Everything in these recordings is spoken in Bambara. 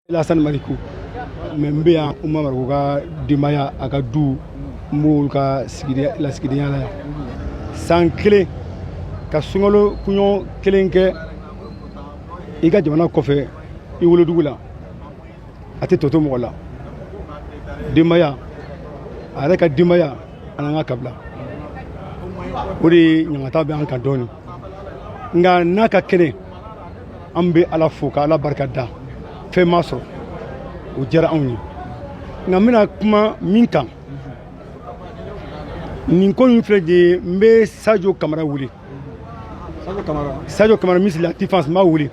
Lassane Marikou mais mbe ya Oumar Marko ka denbaya a ka du m'olu ka lasigidenya la yan san kelen ka sunkalo kuɲɔ kelen kɛ i ka jamana kɔfɛ i wolodugu la a tɛ tɔto mɔgɔ la denbaya a yɛrɛ ka denbaya an'an ka kabila o de ɲangata bɛ an kan dɔɔni nka n'a ka kɛnɛ an bɛ Ala fo ka Ala barika da fɛn ma sɔrɔ o diyara anw ye nka n bɛna kuma min kan nin ko in filɛ de n bɛ Sadio Kamara wele Sadio Kamara ministre de la défense n b'a wele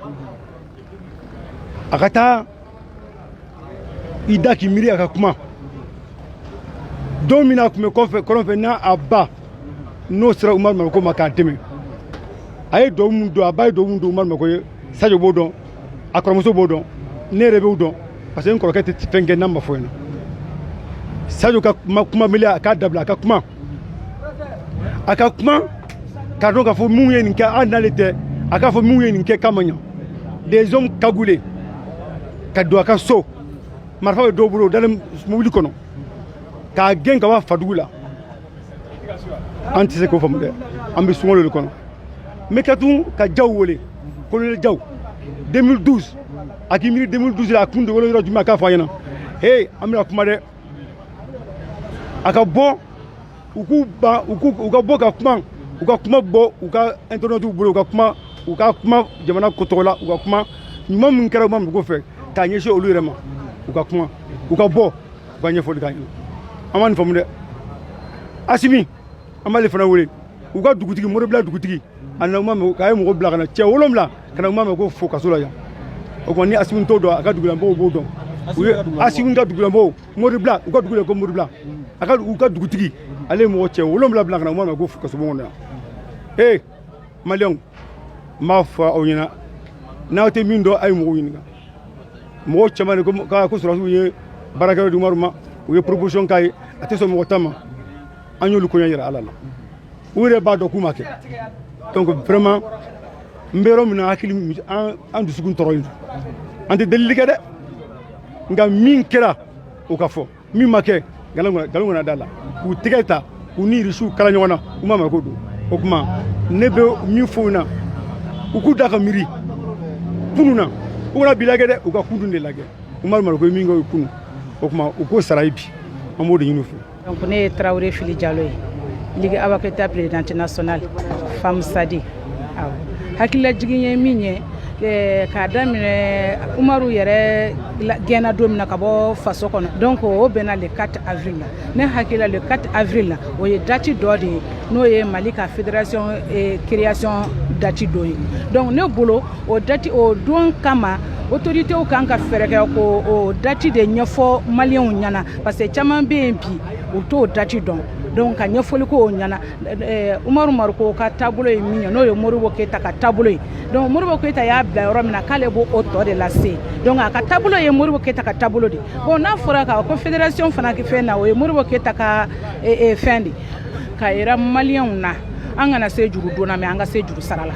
a ka taa i da k'i miiri a ka kuma don min na a tun bɛ kɔrɔn fɛ n'a a ba n'o sera Oumar Marko ma k'a dɛmɛ a ye duwawu min don a ba ye duwawu min don Oumar Marko ye Sadio b'o dɔn a kɔrɔmuso b'o dɔn ne yɛrɛ b'o dɔn parce que n kɔrɔkɛ tɛ fɛn kɛ n'a ma fɔ ɲɛna Sadio ka kuma mele a k'a dabila a ka kuma k'a dɔn k'a fɔ mun ye nin kɛ hali n'ale tɛ a k'a fɔ mun ye nin kɛ k'a ma ɲɛ des hommes cagoulés ka don a ka so marifa bɛ dɔw bolo o dalen mobili kɔnɔ k'a gɛn ka bɔ Fadugu la an tɛ se k'o faamu dɛ an bɛ sunkalo de kɔnɔ n bɛ ka tun ka Jaw wele colonel Jaw 2012 a k'i miiri 2012 la a kun dogolen yɔrɔ jumɛn a k'a fɔ a ɲɛna hey an bɛna kuma dɛ a ka bɔ u ka bɔ ka kuma u ka kuma bɔ u ka internetiw bolo u ka kuma jamana ko tɔgɔ la u ka kuma ɲuman min kɛra Oumar Marko fɛ k'a ɲɛsin olu yɛrɛ ma u ka kuma u ka bɔ u ka ɲɛfɔli k'a ɲɛ an ma nin faamu dɛ Asimi an b'ale fana wele u ka dugutigi Moribila dugutigi a nana Oumar Marko k'a ye mɔgɔ bila ka na cɛ 7 ka na Oumar Marko fo kaso la yan o kuma ni Asimi t'o dɔn a ka dugulamɔgɔw b'o dɔn u ye Asimi ka dugulamɔgɔw Moribila u ka dugu la ko Moribila u ka dugutigi ale ye mɔgɔ cɛ 7 bila ka na Oumar Marko fo kaso bon kɔnɔ yan hey maliyɛnw n b'a fɔ aw ɲɛna n'aw tɛ min dɔn a ye mɔgɔw ɲininka mɔgɔw caman de ko sɔrɔsiw ye baarakɛyɔrɔ di Umaru ma u ye proposition k'a ye a tɛ sɔn mɔgɔ ta ma an y'olu koɲɛ yira Ala la u yɛrɛ b'a dɔn k'u ma kɛ donc vraiment n bɛ yɔrɔ min na hakili an dusukun tɔɔrɔlen don an tɛ delili kɛ dɛ nka min kɛra o ka fɔ min ma kɛ nkalon kana da la k'u tɛgɛ ta k'u ni irisiw kala ɲɔgɔn na Oumar Marko don o kuma ne bɛ min fɔ u na u k'u da ka miiri kunun na u kana bi lajɛ dɛ u ka kundun de lajɛ Oumar Marko ye min kɛ o ye kunun o kuma u k'o sara ye bi an b'o de ɲini u fɛ. Donc ne ye Traoré Fili Diallo ye Ligue Awaketa présidente nationale femme Sadi awɔ hakililajigin ye min ye k'a daminɛ Umaru yɛrɛ gɛnna don min na ka bɔ faso kɔnɔ donc o bɛnna le 4 avril la ne hakilila le 4 avril la o ye date dɔ de ye n'o ye Mali ka fédération création date dɔ ye donc ne bolo o date o don kama autorités kan ka fɛɛrɛ kɛ ko o date de ɲɛfɔ maliyɛnw ɲɛna parce que caman bɛ yen bi u t'o date dɔn donc ka ɲɛfɔli ko o ɲɛna Oumar Marko ka taabolo ye min ye n'o ye Modibo Keyita ka taabolo ye donc Modibo Keyita y'a bila yɔrɔ min na k'ale b'o tɔ de lase donc a ka taabolo ye Modibo Keyita ka taabolo de bon n'a fɔra k'a ko fédération fana kɛ fɛn na o ye Modibo Keyita ka fɛn de ka yira maliyɛnw na an kana se juru donna mais an ka se juru sara la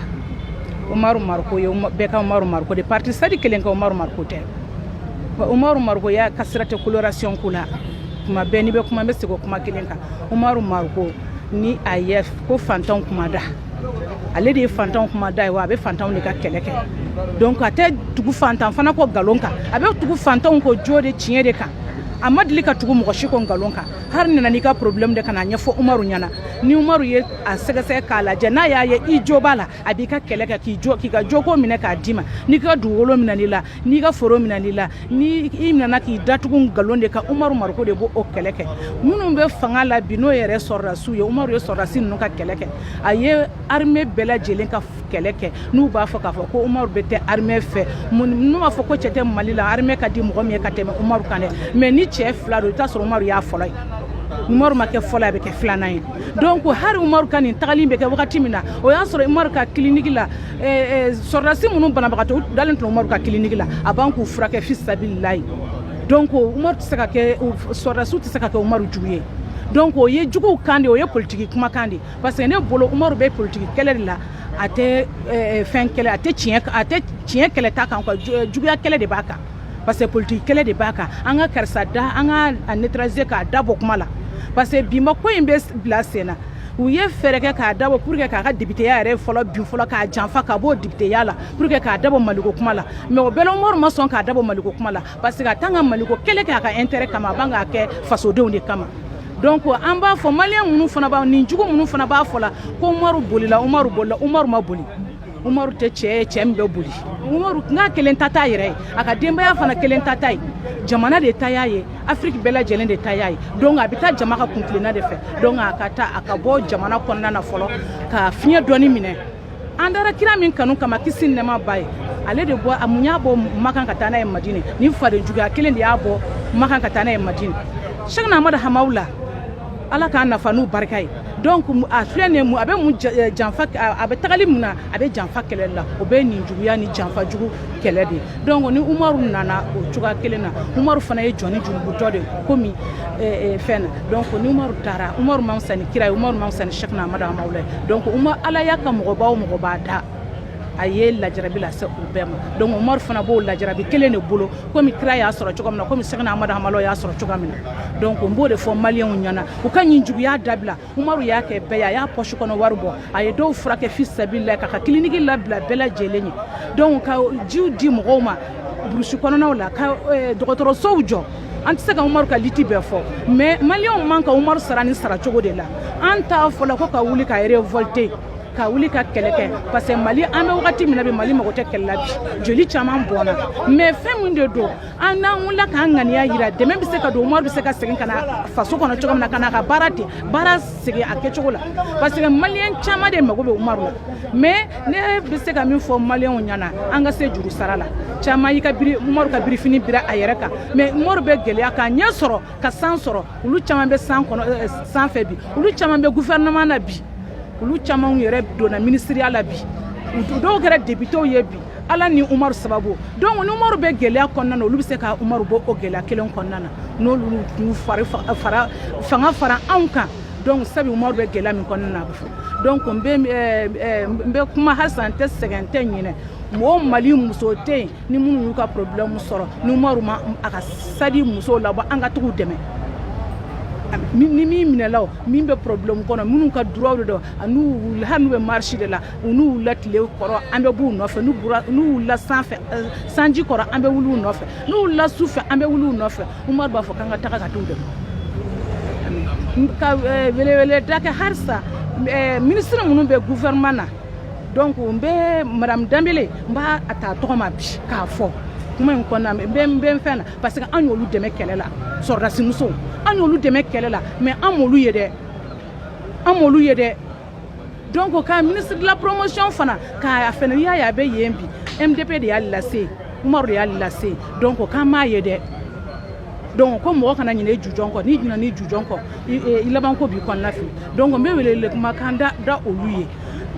Oumar Marko ye bɛɛ ka Oumar Marko de parti Sadi kelen ka Oumar Marko tɛ Oumar Marko y'a ka sira tɛ coloration ko la kuma bɛɛ n'i bɛ kuma n bɛ segin o kuma kelen kan Oumar Marko ni a ye ko fantanw kuma da ale de ye fantanw kuma da ye wa a bɛ fantanw de ka kɛlɛ kɛ donc a tɛ tugu fantan fana ko nkalon kan a bɛ tugu fantanw ko jo de tiɲɛ de kan a ma deli ka tugu mɔgɔ si ko nkalon kan hari nana n'i ka problème de kana ɲɛfɔ Umaru ɲɛna ni Umaru ye a sɛgɛsɛgɛ k'a lajɛ n'a y'a ye i jo b'a la a b'i ka kɛlɛ kɛ k'i ka joko minɛ k'a d'i ma n'i ka dugukolo minɛn'i la n'i ka foro minɛn'i la ni i minɛna k'i datugu nkalon de kan Oumar Marko de b'o kɛlɛ kɛ minnu bɛ fanga la bi n'o yɛrɛ sɔrɔdasiw ye Umaru ye sɔrɔdasi ninnu ka kɛlɛ kɛ a ye armée bɛɛ lajɛlen ka kɛlɛ kɛ n'u b'a fɔ k'a fɔ ko Umaru bɛ tɛ armée fɛ n'u b'a fɔ ko cɛ tɛ Mali la armée ka di mɔgɔ min ye ka tɛmɛ Umaru kan dɛ mais ni cɛ fila don i t'a sɔrɔ Umaru y'a fɔlɔ ye Umaru ma kɛ fɔlɔ a bɛ kɛ filanan ye donc hari Umaru ka nin tagali bɛ kɛ wagati min na o y'a sɔrɔ Umaru ka clinique la sɔrɔdasi minnu banabagatɔ dalen tun Umaru ka clinique la a b'an k'u furakɛ fi sabililayi donc Umaru tɛ se ka kɛ sɔrɔdasiw tɛ se ka kɛ Umaru jugu ye donc o ye juguw kan de o ye politique kumakan de parce que ne bolo Umaru bɛ politique kɛlɛ de la a tɛ fɛn kɛlɛ a tɛ tiɲɛ kɛlɛ ta kan quoi juguya kɛlɛ de b'a kan parce que politique kɛlɛ de b'a kan an ka karisa da an ka a neutraliser k'a dabɔ kuma la parce que bi ma ko in bɛ bila sen na u ye fɛɛrɛ kɛ k'a dabɔ pour que k'a ka députéya yɛrɛ fɔlɔ bin fɔlɔ k'a janfa ka bɔ députéya la pour que k'a dabɔ Maliko kuma la mais o bɛɛ la Umaru ma sɔn k'a dabɔ Maliko kuma la parce que a t'an ka Maliko kɛlɛ kɛ a ka intérêt kama a b'an k'a kɛ fasodenw de kama donc an b'a fɔ maliyɛn minnu fana b'a nin jugu minnu fana b'a fɔ la ko Umaru bolila Umaru ma boli Umaru tɛ cɛ ye cɛ min bɛ boli Umaru n'a kelen ta t'a yɛrɛ ye a ka denbaya fana kelen ta t'a ye jamana de ta y'a ye Afrique bɛɛ lajɛlen de ta y'a ye donc a bɛ taa jama ka kuntilenna de fɛ donc a ka taa a ka bɔ jamana kɔnɔna na fɔlɔ ka fiɲɛ dɔɔni minɛ an dara kira min kanu kama kisi ni nɛɛma b'a ye ale de bɔ a mun y'a bɔ Makan ka taa n'a ye Madina ni faden juguya kelen de y'a bɔ Makan ka taa n'a ye Madina Cheikh Ahmadu Hamawula Ala k'a nafa n'u barika ye donc a filɛ nin a bɛ mun janfa a bɛ tagali mun na a bɛ janfa kɛlɛ la o bɛ nin juguya ni janfa jugu kɛlɛ de donc ni Umaru nana o cogoya kelen na Umaru fana ye jɔni jurugutɔ de komi fɛn na donc ni Umaru taara Umaru man fisa ni kira ye Umaru man fisa ni Cheikh Ahmadu Hamawula ye donc Ala y'a ka mɔgɔba o mɔgɔ b'a da a ye lajarabi lase u bɛɛ ma donc Umaru fana b'o lajarabi kelen de bolo komi kira y'a sɔrɔ cogo min na komi Cheikh Ahmadu Hamawula y'a sɔrɔ cogo min na donc n b'o de fɔ maliyɛnw ɲɛna u ka nin juguya dabila Umaru y'a kɛ bɛɛ ye a y'a poche kɔnɔ wari bɔ a ye dɔw furakɛ fi sabilillahi k'a ka kiliniki labila bɛɛ lajɛlen ye donc ka jiw di mɔgɔw ma burusi kɔnɔnaw la ka dɔgɔtɔrɔsow jɔ an tɛ se ka Umaru ka liti bɛɛ fɔ mais maliyɛnw man ka Umaru sara ni sara cogo de la an t'a fɔla ko ka wuli ka révolter ka wuli ka kɛlɛ kɛ parce que Mali an bɛ wagati min na bi Mali mago tɛ kɛlɛ la bi joli caman bɔnna mais fɛn min de don an n'an wulila k'an ŋaniya yira dɛmɛ bɛ se ka don Umaru bɛ se ka segin ka na faso kɔnɔ cogo min na ka na ka baara ten baara segin a kɛcogo la parce que maliyɛn caman de mago bɛ Umaru la mais ne bɛ se ka min fɔ maliyɛnw ɲɛna an ka se juru sara la caman y'i ka Umaru ka birifini bira a yɛrɛ kan mais Umaru bɛ gɛlɛya k'a ɲɛ sɔrɔ ka san sɔrɔ olu caman bɛ san kɔnɔ sanfɛ bi olu caman bɛ gouvernement na bi olu caman yɛrɛ donna ministériya la bi dɔw kɛra députéw ye bi Ala ni Umaru sababu donc ni Umaru bɛ gɛlɛya kɔnɔna na olu bɛ se ka Umaru bɔ o gɛlɛya kelen kɔnɔna na n'olu fanga fara anw kan donc sabu Umaru bɛ gɛlɛya min kɔnɔna na donc n bɛ kuma halisa n tɛ sɛgɛn n tɛ ɲinɛ mɔgɔ Mali muso tɛ yen ni minnu y'u ka problème sɔrɔ ni Umaru ma a ka sadi musow labɔ an ka tugu dɛmɛ ni min minɛlaw min bɛ problème kɔnɔ minnu ka droit de don n'u wulila hali n'u bɛ marche de la n'u wulila tile kɔrɔ an bɛ b'u nɔfɛ n'u wulila sanji kɔrɔ an bɛ wuli u nɔfɛ n'u wulila su fɛ an bɛ wuli u nɔfɛ Umaru b'a fɔ k'an ka taga ka t'u dɛmɛ ka welewele da kɛ halisa ministre minnu bɛ gouvernement na donc n bɛ madame Dembele n b'a ta tɔgɔ ma bi k'a fɔ kuma in kɔnɔna n bɛ fɛn na parce que an y'olu dɛmɛ kɛlɛ la sɔrɔdasi musow an y'olu dɛmɛ kɛlɛ la mais an m'olu ye dɛ donc ka ministre de la promotion fana k'a fɛnɛ y'a ye a bɛ yen bi MDP de y'a lase Umaru de y'a lase donc k'an m'a ye dɛ donc ko mɔgɔ kana ɲinɛ i jujɔn kɔ n'i ɲinɛ n'i jujɔn kɔ i laban ko b'i kɔnɔna fili donc n bɛ welewele kumakan da olu ye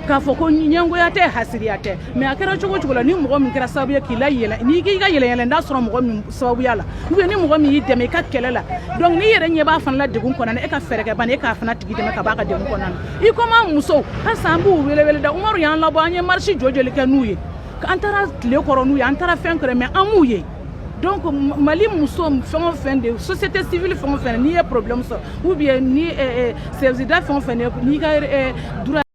k'a fɔ ko ɲɛngoya tɛ hasiriya tɛ mais a kɛra cogo cogo la ni mɔgɔ min kɛra sababu ye k'i la yɛlɛ n'i k'i ka yɛlɛyɛlɛ n'a sɔrɔ mɔgɔ min sababuya la ou bien ni mɔgɔ min y'i dɛmɛ i ka kɛlɛ la donc n'i yɛrɛ ɲɛ b'a fana la degun kɔnɔna na e ka fɛɛrɛ kɛ bani e k'a fana tigi dɛmɛ ka b'a ka degun kɔnɔna na i komi an musow halisa an b'u welewele da Umaru y'an labɔ an ye marche jɔjɔli kɛ n'u ye an taara tile kɔrɔ n'u ye an taara fɛn kɛrɛ mais an m'u ye donc Mali muso fɛn o fɛn de société civile fɛn o fɛn n'i ye problème sɔrɔ ou bien ni service da fɛn o fɛn n'i ka droit